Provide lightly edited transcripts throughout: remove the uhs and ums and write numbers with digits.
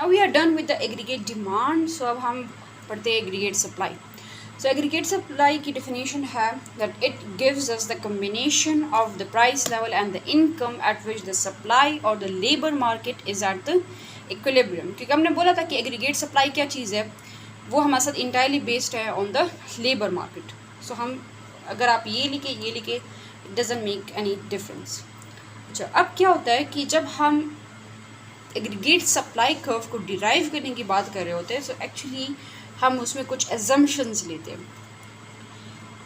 Now we are done with the aggregate demand. So अब हम पढ़ते हैं aggregate supply. So aggregate supply की डेफिनेशन है that it gives us the combination of the price level and the income at which the supply और the labour market is at the equilibrium. क्योंकि हमने बोला था कि एग्रीगेट सप्लाई क्या चीज़ है, वो हमारे साथ इंटायरली बेस्ड है ऑन द लेबर मार्केट. सो हम अगर आप ये लिखे it doesn't make any difference. अच्छा, अब क्या होता है कि जब हम एग्रीगेट सप्लाई कर्व को डिराइव करने की बात कर रहे होते हैं, सो एक्चुअली हम उसमें कुछ एजम्पशंस लेते हैं.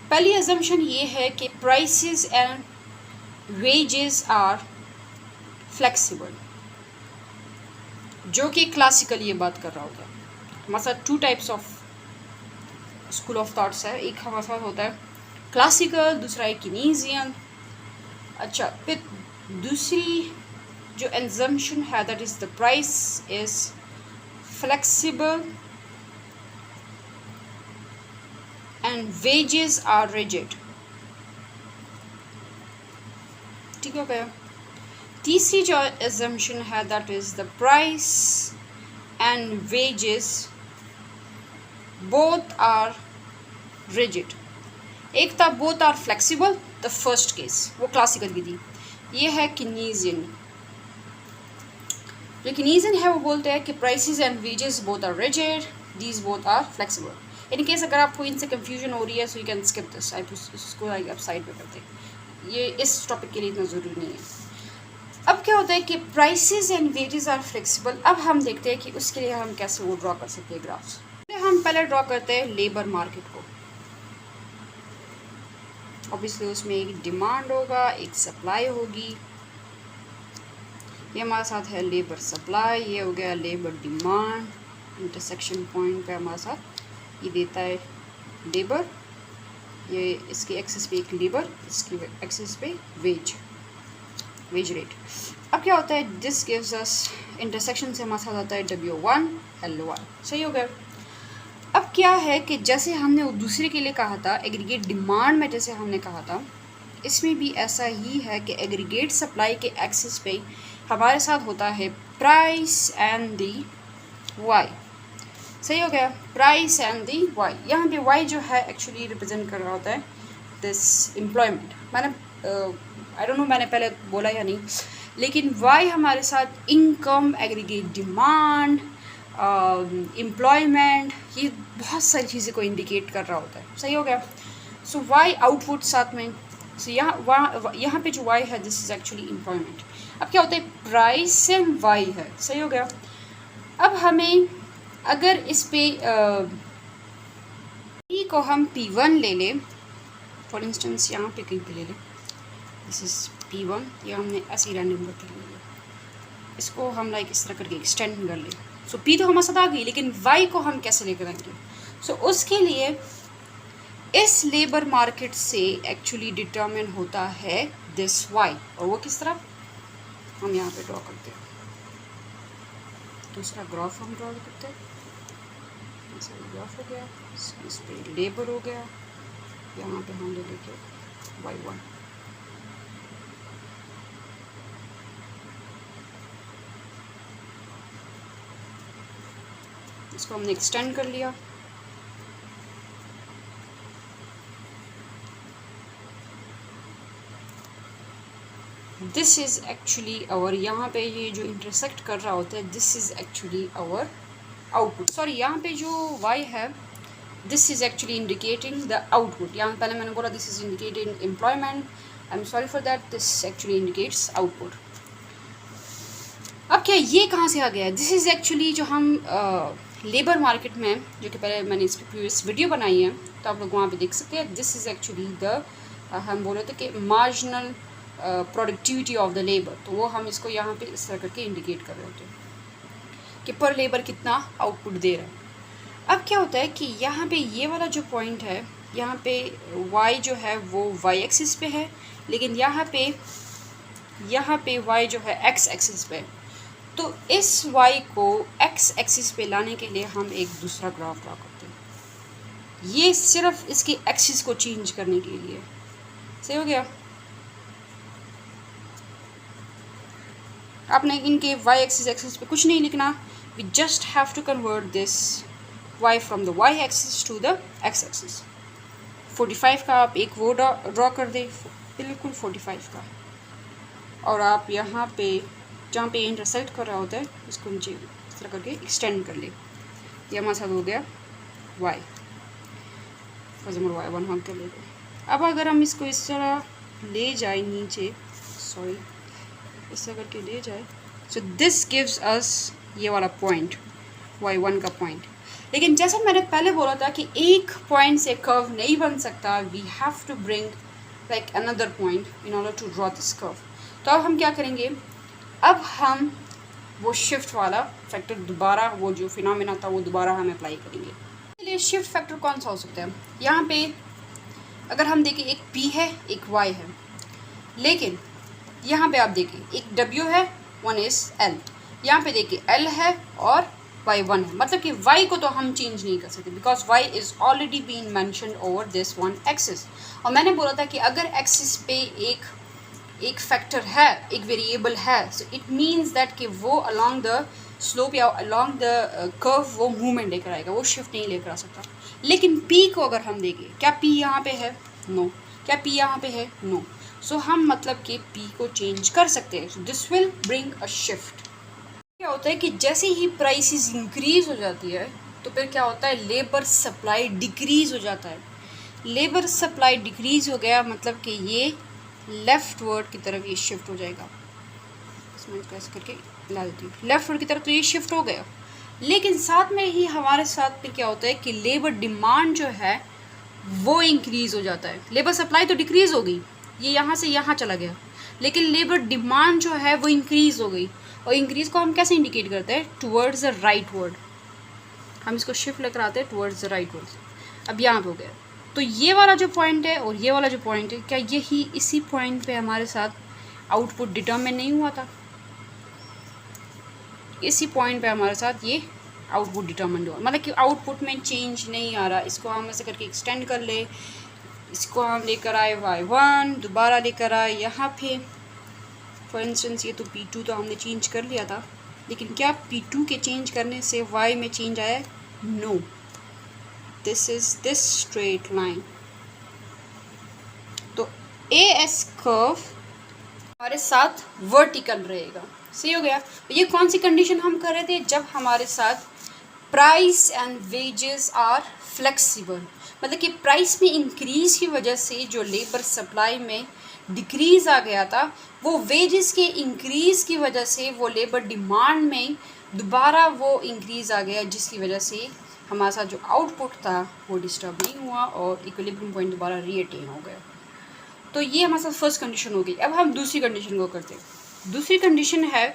पहली एजम्पशन ये है कि prices and wages are flexible, जो कि क्लासिकल ये बात कर रहा होता है. हमारे साथ two types of school of thoughts है. एक हमारे साथ होता है क्लासिकल, दूसरा है कीनेसियन. अच्छा, फिर दूसरी जो एजम्पशन है that is the price is flexible and wages are rigid. ठीक हो गया. तीसरी जो एजम्पशन है that is the price and wages both are rigid. एक था both are flexible, the first case वो क्लासिकल की थी. ये है कीनेसियन. जो कीनेसियन है वो बोलते हैं कि prices and wages both are rigid, these both are flexible. In case अगर आपको इनसे कंफ्यूजन हो रही है, so you can skip this. इसको आप साइड पे करते हैं, ये इस टॉपिक के लिए इतना ज़रूरी नहीं है. अब क्या होता है कि prices and wages are flexible. अब हम देखते हैं कि उसके लिए हम कैसे वो ड्रॉ कर सकते हैं ग्राफ्स. हम पहले ड्रॉ करते हैं लेबर मार्केट को. ऑब्वियसली उसमें एक डिमांड होगा, एक सप्लाई होगी. ये हमारे साथ है लेबर सप्लाई, ये हो गया लेबर डिमांड. इंटरसेक्शन पॉइंट पे हमारे साथ ये देता है लेबर, ये इसके एक्सिस पे एक लेबर, इसकी एक्सिस पे वेज रेट. अब क्या होता है, दिस गिव्स अस इंटरसेक्शन से हमारे साथ आता है W1 L1. सही हो गया. अब क्या है कि जैसे हमने दूसरे के लिए कहा था एग्रीगेट डिमांड में, जैसे हमने कहा था, इसमें भी ऐसा ही है कि एग्रीगेट सप्लाई के एक्सिस पे हमारे साथ होता है प्राइस एंड दी वाई. सही हो गया. Price and the Y. यहाँ पे वाई जो है एक्चुअली रिप्रेजेंट कर रहा होता है दिस एम्प्लॉयमेंट. मैंने आई डोंट नो मैंने पहले बोला या नहीं, लेकिन वाई हमारे साथ इनकम, एग्रीगेट डिमांड, एम्प्लॉयमेंट, ये बहुत सारी चीज़ें को इंडिकेट कर रहा होता है. सही हो गया. सो वाई आउटपुट साथ में. सो यहाँ पे जो वाई है दिस इज़ एक्चुअली एम्प्लॉयमेंट. अब क्या होता है, प्राइस एंड वाई है. सही हो गया. अब हमें अगर इस पे P को हम P1 ले लें, फॉर इंस्टेंस यहाँ पे कहीं पे ले लें, दिस इज़ P1. ये हमने ऐसे रैंडम करके ले लिया. इसको हम लाइक इस तरह करके एक्सटेंड कर लें. सो P तो हमारे साथ आ गई, लेकिन Y को हम कैसे लेकर आएंगे. सो उसके लिए इस लेबर मार्केट से एक्चुअली डिटर्मिन होता है दिस Y. और वो किस तरह हम यहाँ पे ड्रॉ करते हैं. दूसरा ग्राफ हम ड्रॉ करते हैं. ग्राफ हो गया, इस पे लेबर हो गया, यहाँ पे हम ले लेंगे Y1. इसको हमने एक्सटेंड कर लिया. दिस इज़ एक्चुअली आवर, यहाँ पे ये जो इंटरसेक्ट कर रहा होता है, this is actually our output. Sorry, यहाँ पे जो y है this is actually indicating the output. यहाँ पहले मैंने बोला this is indicating employment. I am sorry for that. This actually indicates output. अब क्या ये कहाँ से आ गया है, दिस इज़ एक्चुअली जो हम लेबर मार्केट में, जो कि पहले मैंने इस पर प्रीवियस वीडियो बनाई है, तो आप लोग वहाँ पे देख सकते हैं. दिस इज़ एक्चुअली द हम बोले थे कि marginal productivity of the labour. तो वो हम इसको यहाँ पे इस तरह करके इंडिकेट कर रहे होते हैं कि पर लेबर कितना आउटपुट दे रहा है. अब क्या होता है कि यहाँ पे ये वाला जो पॉइंट है, यहाँ पे y जो है वो y एक्सिस पे है, लेकिन यहाँ पे y जो है x एक्सिस पे. तो इस y को x एक्सिस पे लाने के लिए हम एक दूसरा ग्राफ ड्रा करते हैं. ये सिर्फ इसकी एक्सिस को चेंज करने के लिए. सही हो गया. आपने इनके y एक्सिस पे कुछ नहीं लिखना, we just have to convert this y from the y axis to the x axis. 45 का आप एक वो ड्रॉ कर दें, बिल्कुल 45 का, और आप यहाँ पे जहाँ पे इंटरसेक्ट कर रहा होता है इसको नीचे इस तरह करके एक्सटेंड कर ले। ये हमारे साथ हो गया y, नंबर y1 हम कर लेंगे। अब अगर हम इसको इस तरह ले जाए नीचे, सॉरी इस तरह करके ले जाए, सो दिस गिव्स अस ये वाला पॉइंट y1 का पॉइंट। लेकिन जैसा मैंने पहले बोला था कि एक पॉइंट से कर्व नहीं बन सकता, we have to bring like another point in order to draw this curve. तो अब हम क्या करेंगे, अब हम वो शिफ्ट वाला फैक्टर दोबारा, वो जो फिनोमेना था वो दोबारा हम अप्लाई करेंगे। इसके लिए शिफ्ट फैक्टर कौन सा हो सकता है, यहाँ पे अगर हम देखें एक p है एक y है, लेकिन यहाँ पे आप देखिए एक w है, वन इज़ l, यहाँ पे देखिए l है और y1 है, मतलब कि y को तो हम चेंज नहीं कर सकते because y is already been mentioned over this one axis. और मैंने बोला था कि अगर एक्सिस पे एक फैक्टर है, एक वेरिएबल है, सो इट मीन्स दैट कि वो अलॉन्ग द स्लोप या अलॉन्ग द कर्व वो मूवमेंट लेकर आएगा, वो शिफ्ट नहीं लेकर आ सकता। लेकिन p को अगर हम देखें, क्या p यहाँ पे है, नो, क्या p यहाँ पे है, नो, सो हम मतलब कि p को चेंज कर सकते हैं। So this will bring a shift. क्या होता है कि जैसे ही प्राइसेस इंक्रीज हो जाती है तो फिर क्या होता है, लेबर सप्लाई डिक्रीज हो जाता है। लेबर सप्लाई डिक्रीज हो गया मतलब कि ये लेफ्ट वर्ड की तरफ ये शिफ्ट हो जाएगा। इसमें इसको ऐसे करके ला देती हूँ, लेफ्ट वर्ड की तरफ तो ये शिफ्ट हो गया। लेकिन साथ में ही हमारे साथ फिर क्या होता है कि लेबर डिमांड जो है वो इंक्रीज़ हो जाता है। लेबर सप्लाई तो डिक्रीज़ हो गई, ये यहाँ से यहाँ चला गया, लेकिन लेबर डिमांड जो है वो इंक्रीज़ हो गई। और इंक्रीज़ को हम कैसे इंडिकेट करते हैं, टुवर्ड्स द राइट वर्ड, हम इसको शिफ्ट लेकर आते हैं टुवर्ड्स द राइट वर्ड। अब यहाँ पे हो गया, तो ये वाला जो पॉइंट है और ये वाला जो पॉइंट है, क्या यही इसी पॉइंट पे हमारे साथ आउटपुट डिटरमिन नहीं हुआ था, इसी पॉइंट पे हमारे साथ ये आउटपुट डिटरमिन हुआ, मतलब कि आउटपुट में चेंज नहीं आ रहा। इसको हम ऐसे करके एक्सटेंड कर ले, इसको हम लेकर आए y1, दोबारा लेकर आए यहाँ पे, फॉर इंस्टेंस ये तो p2 तो हमने चेंज कर लिया था, लेकिन क्या p2 के चेंज करने से y में चेंज आया, no, this is this straight line. तो AS कर्व हमारे साथ वर्टिकल रहेगा, सही हो गया। तो ये कौन सी कंडीशन हम कर रहे थे, जब हमारे साथ price and wages are flexible, मतलब कि प्राइस में इंक्रीज़ की वजह से जो लेबर सप्लाई में डिक्रीज़ आ गया था, वो वेजेस के इंक्रीज़ की वजह से वो लेबर डिमांड में दोबारा वो इंक्रीज़ आ गया, जिसकी वजह से हमारे साथ जो आउटपुट था वो डिस्टर्ब नहीं हुआ और इक्विलिब्रियम पॉइंट दोबारा रीअटेन हो गया। तो ये हमारे साथ फर्स्ट कंडीशन हो गई। अब हम दूसरी कंडीशन को करते हैं। दूसरी कंडीशन है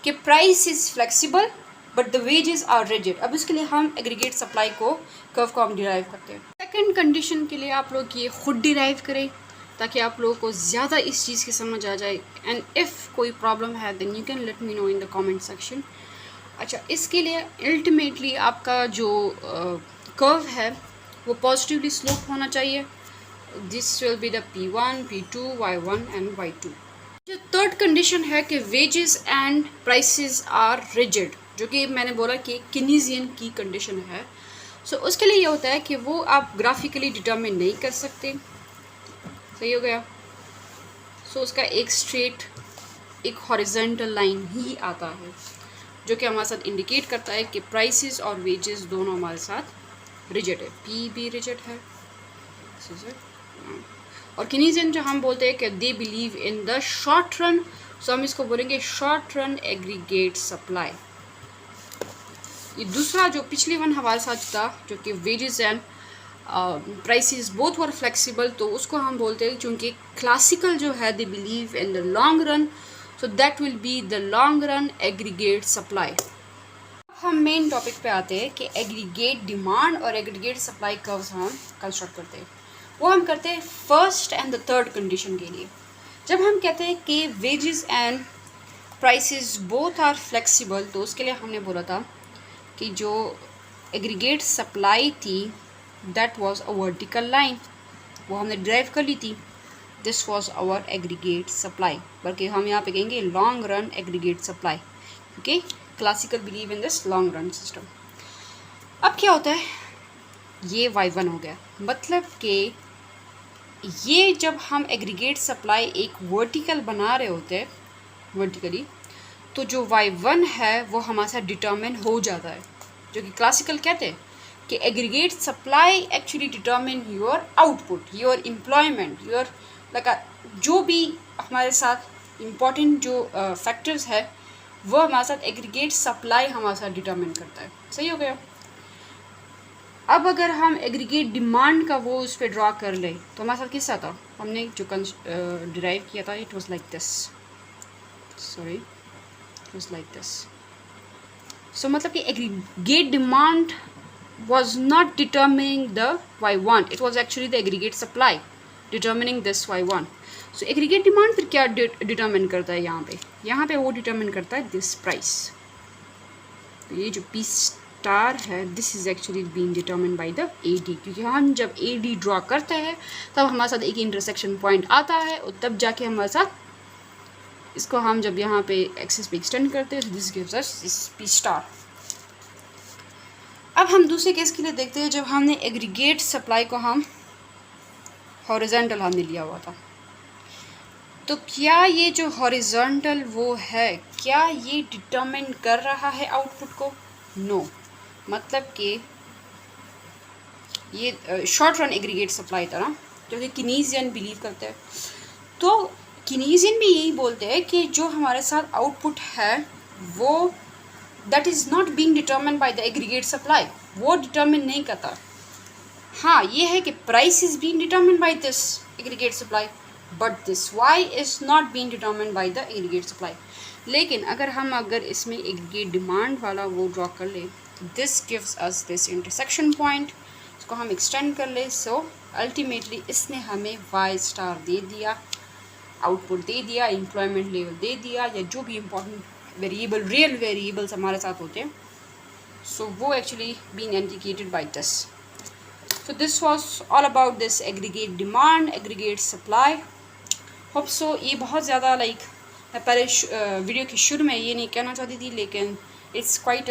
कि price is flexible but the wages are rigid. अब इसके लिए हम एग्रीगेट सप्लाई को कर्व को हम डिराइव करते हैं। सेकंड कंडीशन के लिए आप लोग ये खुद डिराइव करें ताकि आप लोगों को ज़्यादा इस चीज़ की समझ आ जाए। एंड इफ़ कोई प्रॉब्लम है then you can let me know in the comment section. अच्छा, इसके लिए अल्टीमेटली आपका जो कर्व है वो पॉजिटिवली स्लोप होना चाहिए। This will be the P1, P2, Y1 and Y2। जो थर्ड कंडीशन है कि wages and prices are rigid, जो कि मैंने बोला कि कीनेसियन की कंडीशन है। सो उसके लिए ये होता है कि वो आप ग्राफिकली डिटरमिन नहीं कर सकते, सही हो गया। सो उसका एक स्ट्रेट एक हॉरिजॉन्टल लाइन ही आता है जो कि हमारे साथ इंडिकेट करता है कि प्राइसेस और वेजेस दोनों हमारे साथ रिजिड है। P भी रिजिड है, और कीनेसियन जो हम बोलते हैं कि they believe in the short run, so हम इसको बोलेंगे शॉर्ट रन एग्रीगेट सप्लाई। ये दूसरा जो पिछली वन हमारे साथ था जो कि wages and prices both were flexible, तो उसको हम बोलते हैं क्योंकि क्लासिकल जो है दे believe in the long run, so that will be the long run aggregate supply. हम मेन टॉपिक पे आते हैं कि एग्रीगेट डिमांड और एग्रीगेट सप्लाई कर्व्स हम कंस्ट्रक्ट करते हैं। वो हम करते हैं first and the third condition के लिए। जब हम कहते हैं कि wages and prices both are flexible, तो उसके लिए हमने बोला था कि जो एग्रीगेट सप्लाई थी that was a vertical line, वो हमने ड्राइव कर ली थी। This was our aggregate supply, बल्कि हम यहाँ पे कहेंगे long run aggregate supply, okay. Classical believe in this long run system. अब क्या होता है, ये y1 हो गया, मतलब कि ये जब हम एग्रीगेट सप्लाई एक वर्टिकल बना रहे होते हैं वर्टिकली, तो जो y1 है वो हमारे साथ डिटर्मिन हो जाता है, जो कि क्लासिकल कहते हैं कि aggregate supply actually determine your output, your employment, your like जो भी हमारे साथ इम्पॉर्टेंट जो फैक्टर्स है वो हमारे साथ एग्रीगेट सप्लाई हमारे साथ डिटर्मिन करता है। सही हो गया। अब अगर हम एग्रीगेट डिमांड का वो उस पर ड्रा कर ले तो हमारे साथ किस था, हमने जो डिराइव किया था, it was like this, sorry it was like this. So मतलब कि aggregate demand was not determining the y1, it was actually the aggregate supply determining this y1. So aggregate demand फिर क्या determine करता है, यहाँ पे वो determine करता है this price। तो ये जो P स्टार है this is actually being determined by the AD, क्योंकि हम जब AD ड्रॉ करते हैं तब हमारे साथ एक इंटरसेक्शन पॉइंट आता है और तब जाके हमारे साथ इसको हम जब यहाँ पे एक्सिस पे एक्सटेंड करते हैं, this gives us this P star. अब हम दूसरे केस के लिए देखते हैं, जब हमने एग्रीगेट सप्लाई को हम हॉरिजॉन्टल हमने लिया हुआ था, तो क्या ये जो हॉरिजॉन्टल वो है, क्या ये डिटरमिन कर रहा है आउटपुट को? नो। मतलब कि ये शॉर्ट रन एग्रीगेट सप्लाई था ना, जो कि कीनेसियन बिलीव करते हैं। तो कीनेसियन भी यही बोलते हैं कि जो हमारे साथ आउटपुट है वो that is not being determined by the aggregate supply, वो determine नहीं करता। हाँ ये है कि price is being determined by this aggregate supply, but this y is not being determined by the aggregate supply। लेकिन अगर इसमें aggregate demand वाला वो ड्रॉ कर ले, this gives us this intersection point, इसको हम extend कर ले, so ultimately इसने हमें y स्टार दे दिया, आउटपुट दे दिया, एम्प्लॉयमेंट लेवल दे दिया, या जो भी इम्पोर्टेंट वेरिएबल रियल वेरिएबल्स हमारे साथ होते हैं, सो वो actually being indicated by this. So this was all about this aggregate demand, aggregate supply. Hope so ये बहुत ज़्यादा लाइक मैं पहले वीडियो के शुरू में ये नहीं कहना चाहती थी, लेकिन इट्स क्वाइट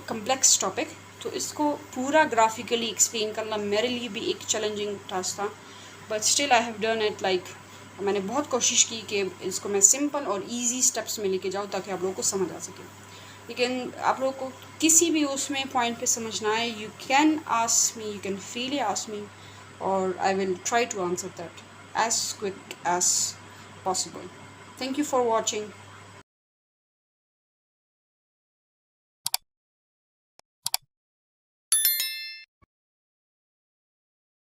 कम्प्लेक्स टॉपिक, तो इसको पूरा ग्राफिकली एक्सप्लेन करना मेरे लिए भी एक चैलेंजिंग टास्क था, but still I have done it. Like मैंने बहुत कोशिश की कि इसको मैं सिंपल और इजी स्टेप्स में लेके जाऊँ ताकि आप लोगों को समझ आ सके। लेकिन आप लोगों को किसी भी उसमें पॉइंट पे समझना है, you can ask me, you can freely ask me, और I will try to answer that as quick as possible. Thank you for watching.